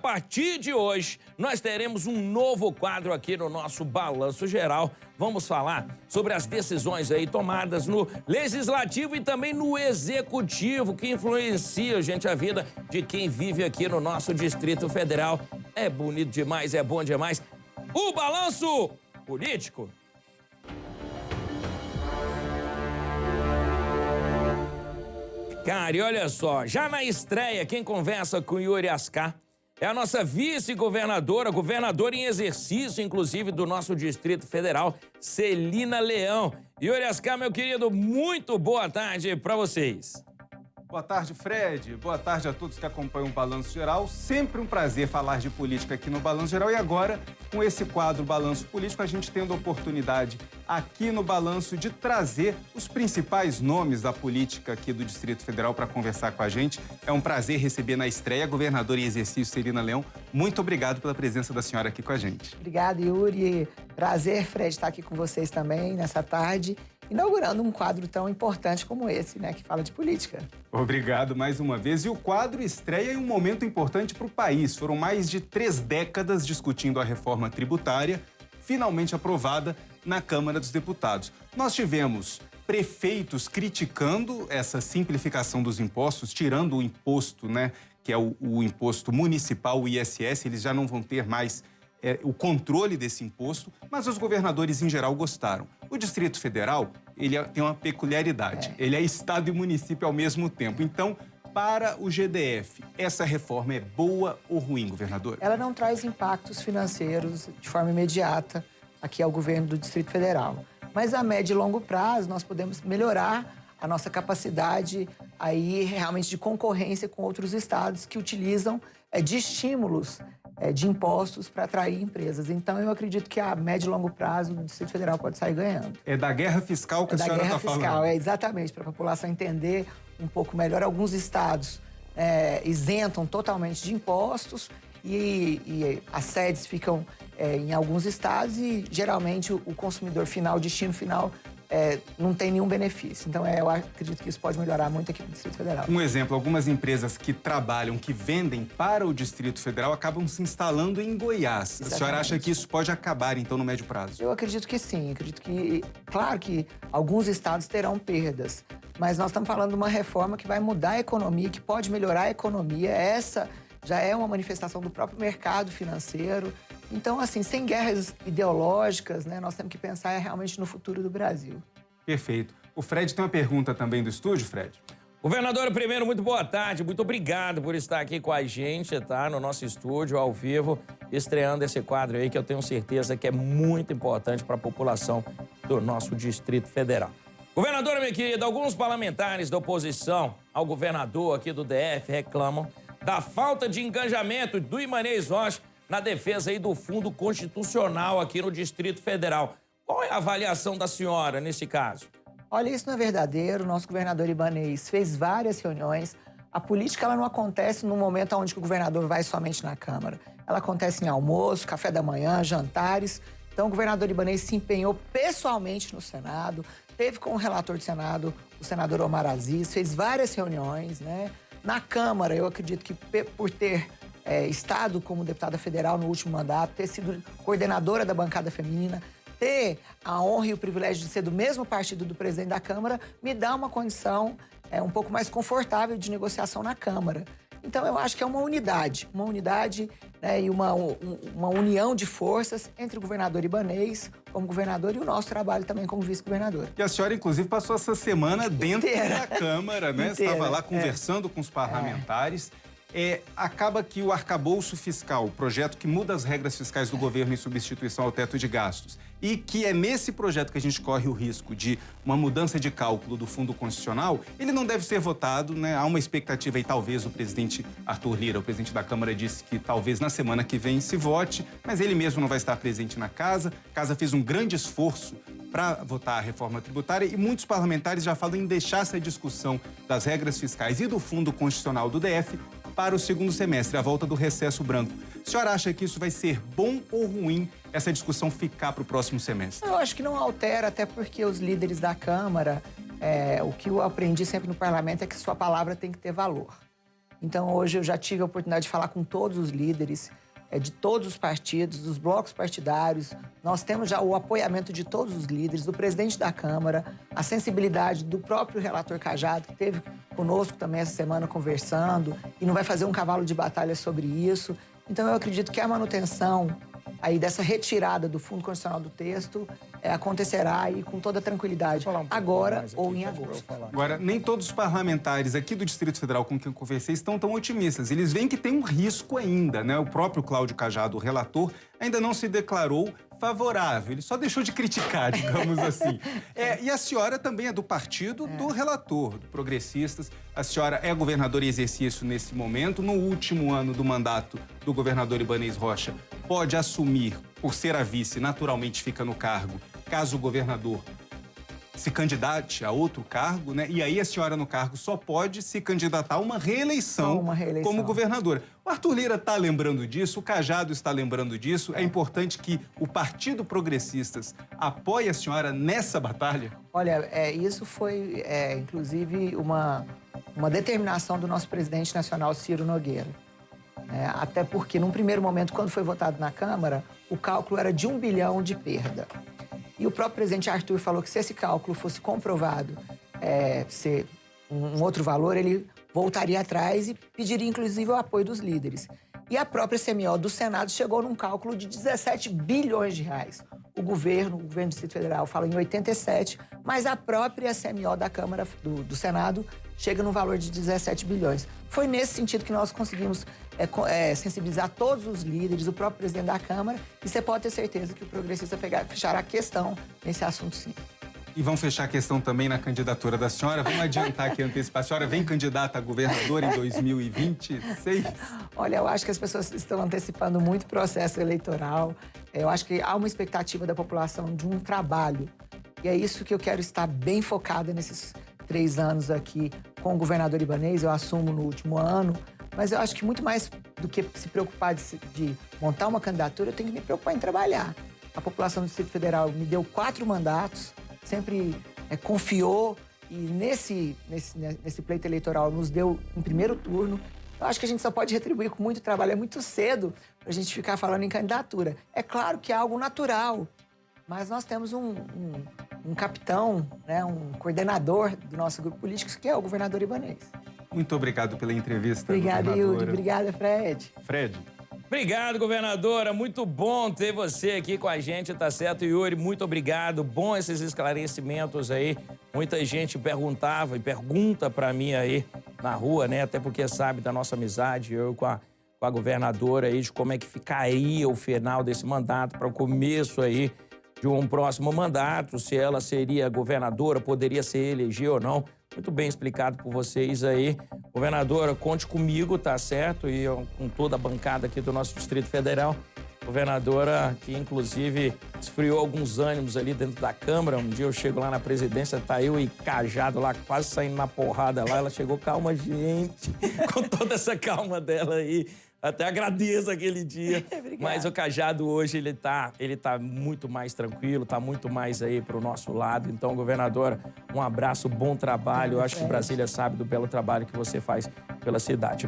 partir de hoje, nós teremos um novo quadro aqui no nosso Balanço Geral. Vamos falar sobre as decisões aí tomadas no Legislativo e também no Executivo, que influenciam, gente, a vida de quem vive aqui no nosso Distrito Federal. É bonito demais, é bom demais. O Balanço Político. Cara, e olha só, já na estreia, quem conversa com Yuri Ascar é a nossa vice-governadora, governadora em exercício, inclusive, do nosso Distrito Federal, Celina Leão. Yuri Ascar, meu querido, muito boa tarde para vocês. Boa tarde, Fred. Boa tarde a todos que acompanham o Balanço Geral. Sempre um prazer falar de política aqui no Balanço Geral. E agora, com esse quadro Balanço Político, a gente tendo a oportunidade aqui no Balanço de trazer os principais nomes da política aqui do Distrito Federal para conversar com a gente. É um prazer receber na estreia a governadora em exercício, Celina Leão. Muito obrigado pela presença da senhora aqui com a gente. Obrigada, Yuri. Prazer, Fred, estar aqui com vocês também nessa tarde, inaugurando um quadro tão importante como esse, né, que fala de política. Obrigado mais uma vez. E o quadro estreia em um momento importante para o país. Foram mais de 3 décadas discutindo a reforma tributária, finalmente aprovada na Câmara dos Deputados. Nós tivemos prefeitos criticando essa simplificação dos impostos, tirando o imposto, né, que é o imposto municipal, o ISS, eles já não vão ter mais o controle desse imposto, mas os governadores em geral gostaram. O Distrito Federal, ele tem uma peculiaridade, ele é estado e município ao mesmo tempo. Então, para o GDF, essa reforma é boa ou ruim, governador? Ela não traz impactos financeiros de forma imediata aqui ao governo do Distrito Federal. Mas a médio e longo prazo, nós podemos melhorar a nossa capacidade aí realmente de concorrência com outros estados que utilizam de estímulos de impostos para atrair empresas. Então, eu acredito que a médio e longo prazo o Distrito Federal pode sair ganhando. É da guerra fiscal que a senhora está falando. Da guerra fiscal, exatamente, para a população entender um pouco melhor. Alguns estados isentam totalmente de impostos e as sedes ficam em alguns estados e, geralmente, o consumidor final, o destino final, não tem nenhum benefício. Então, eu acredito que isso pode melhorar muito aqui no Distrito Federal. Um exemplo, algumas empresas que trabalham, que vendem para o Distrito Federal, acabam se instalando em Goiás. Exatamente. A senhora acha que isso pode acabar, então, no médio prazo? Eu acredito que sim. Acredito que, claro que alguns estados terão perdas, mas nós estamos falando de uma reforma que vai mudar a economia, que pode melhorar a economia. Essa já é uma manifestação do próprio mercado financeiro. Então, assim, sem guerras ideológicas, né, nós temos que pensar realmente no futuro do Brasil. Perfeito. O Fred tem uma pergunta também do estúdio, Fred? Governadora, primeiro, muito boa tarde. Muito obrigado por estar aqui com a gente, tá? No nosso estúdio, ao vivo, estreando esse quadro aí que eu tenho certeza que é muito importante para a população do nosso Distrito Federal. Governadora, minha querida, alguns parlamentares da oposição ao governador aqui do DF reclamam da falta de engajamento do Ibanez Rocha na defesa aí do fundo constitucional aqui no Distrito Federal. Qual é a avaliação da senhora nesse caso? Olha, isso não é verdadeiro. O nosso governador Ibanez fez várias reuniões. A política ela não acontece no momento onde o governador vai somente na Câmara. Ela acontece em almoço, café da manhã, jantares. Então, o governador Ibanez se empenhou pessoalmente no Senado, teve com o relator do Senado, o senador Omar Aziz, fez várias reuniões, né? Na Câmara, eu acredito que por ter estado como deputada federal no último mandato, ter sido coordenadora da bancada feminina, ter a honra e o privilégio de ser do mesmo partido do presidente da Câmara, me dá uma condição um pouco mais confortável de negociação na Câmara. Então, eu acho que é uma unidade, né, e uma união de forças entre o governador Ibanez como governador e o nosso trabalho também como vice-governador. E a senhora, inclusive, passou essa semana dentro da Câmara, né? Estava lá conversando com os parlamentares. Acaba que o arcabouço fiscal, o projeto que muda as regras fiscais do governo em substituição ao teto de gastos, e que é nesse projeto que a gente corre o risco de uma mudança de cálculo do Fundo Constitucional, ele não deve ser votado, né? Há uma expectativa e talvez o presidente Arthur Lira, o presidente da Câmara, disse que talvez na semana que vem se vote, mas ele mesmo não vai estar presente na casa. A casa fez um grande esforço para votar a reforma tributária e muitos parlamentares já falam em deixar essa discussão das regras fiscais e do Fundo Constitucional do DF para o segundo semestre, a volta do recesso branco. A senhora acha que isso vai ser bom ou ruim, essa discussão ficar para o próximo semestre? Eu acho que não altera, até porque os líderes da Câmara, o que eu aprendi sempre no parlamento é que sua palavra tem que ter valor. Então, hoje eu já tive a oportunidade de falar com todos os líderes de todos os partidos, dos blocos partidários. Nós temos já o apoiamento de todos os líderes, do presidente da Câmara, a sensibilidade do próprio relator Cajado, que esteve conosco também essa semana conversando e não vai fazer um cavalo de batalha sobre isso. Então, eu acredito que a manutenção aí dessa retirada do Fundo Constitucional do texto acontecerá aí com toda tranquilidade, agora ou em agosto. Agora, nem todos os parlamentares aqui do Distrito Federal com quem eu conversei estão tão otimistas. Eles veem que tem um risco ainda, né? O próprio Cláudio Cajado, o relator, ainda não se declarou favorável. Ele só deixou de criticar, digamos assim. E a senhora também é do partido do relator, do Progressistas. A senhora é governadora em exercício nesse momento. No último ano do mandato do governador Ibanez Rocha, pode assumir, por ser a vice, naturalmente fica no cargo, caso o governador se candidate a outro cargo, né? E aí a senhora no cargo só pode se candidatar a uma reeleição como governadora. O Arthur Lira está lembrando disso, o Cajado está lembrando disso. É importante que o Partido Progressistas apoie a senhora nessa batalha? Olha, isso foi, inclusive, uma determinação do nosso presidente nacional, Ciro Nogueira. Até porque, num primeiro momento, quando foi votado na Câmara, o cálculo era de 1 bilhão de perda. E o próprio presidente Arthur falou que se esse cálculo fosse comprovado ser um outro valor, ele voltaria atrás e pediria, inclusive, o apoio dos líderes. E a própria CMO do Senado chegou num cálculo de 17 bilhões de reais. O governo do Distrito Federal fala em 87, mas a própria CMO da Câmara, do Senado, chega no valor de 17 bilhões. Foi nesse sentido que nós conseguimos sensibilizar todos os líderes, o próprio presidente da Câmara, e você pode ter certeza que o Progressista fechará a questão nesse assunto, sim. E vão fechar a questão também na candidatura da senhora? Vamos adiantar aqui, antecipar. A senhora vem candidata a governadora em 2026? Olha, eu acho que as pessoas estão antecipando muito o processo eleitoral. Eu acho que há uma expectativa da população de um trabalho. E é isso que eu quero estar bem focada nesses 3 anos aqui com o governador Ibanez. Eu assumo no último ano. Mas eu acho que muito mais do que se preocupar de montar uma candidatura, eu tenho que me preocupar em trabalhar. A população do Distrito Federal me deu 4 mandatos, sempre confiou e nesse pleito eleitoral nos deu um primeiro turno. Eu acho que a gente só pode retribuir com muito trabalho. É muito cedo para a gente ficar falando em candidatura. É claro que é algo natural, mas nós temos um capitão, né, um coordenador do nosso grupo político, que é o governador Ibanez. Muito obrigado pela entrevista, Obrigada, Yuri. Obrigada, Fred. Fred. Obrigado, governadora. Muito bom ter você aqui com a gente, tá certo? Yuri, muito obrigado. Bom esses esclarecimentos aí. Muita gente perguntava e pergunta pra mim aí na rua, né? Até porque sabe da nossa amizade, eu com a governadora aí, de como é que ficaria o final desse mandato para o começo aí de um próximo mandato, se ela seria governadora, poderia se eleger ou não. Muito bem explicado por vocês aí. Governadora, conte comigo, tá certo? E com toda a bancada aqui do nosso Distrito Federal. Governadora que, inclusive, esfriou alguns ânimos ali dentro da Câmara. Um dia eu chego lá na presidência, tá eu e Cajado lá, quase saindo na porrada lá. Ela chegou, calma, gente, com toda essa calma dela aí. Até agradeço aquele dia. Mas o Cajado hoje, ele tá muito mais tranquilo, tá muito mais aí pro nosso lado. Então, governadora, um abraço, bom trabalho. Eu acho que Brasília sabe do belo trabalho que você faz pela cidade.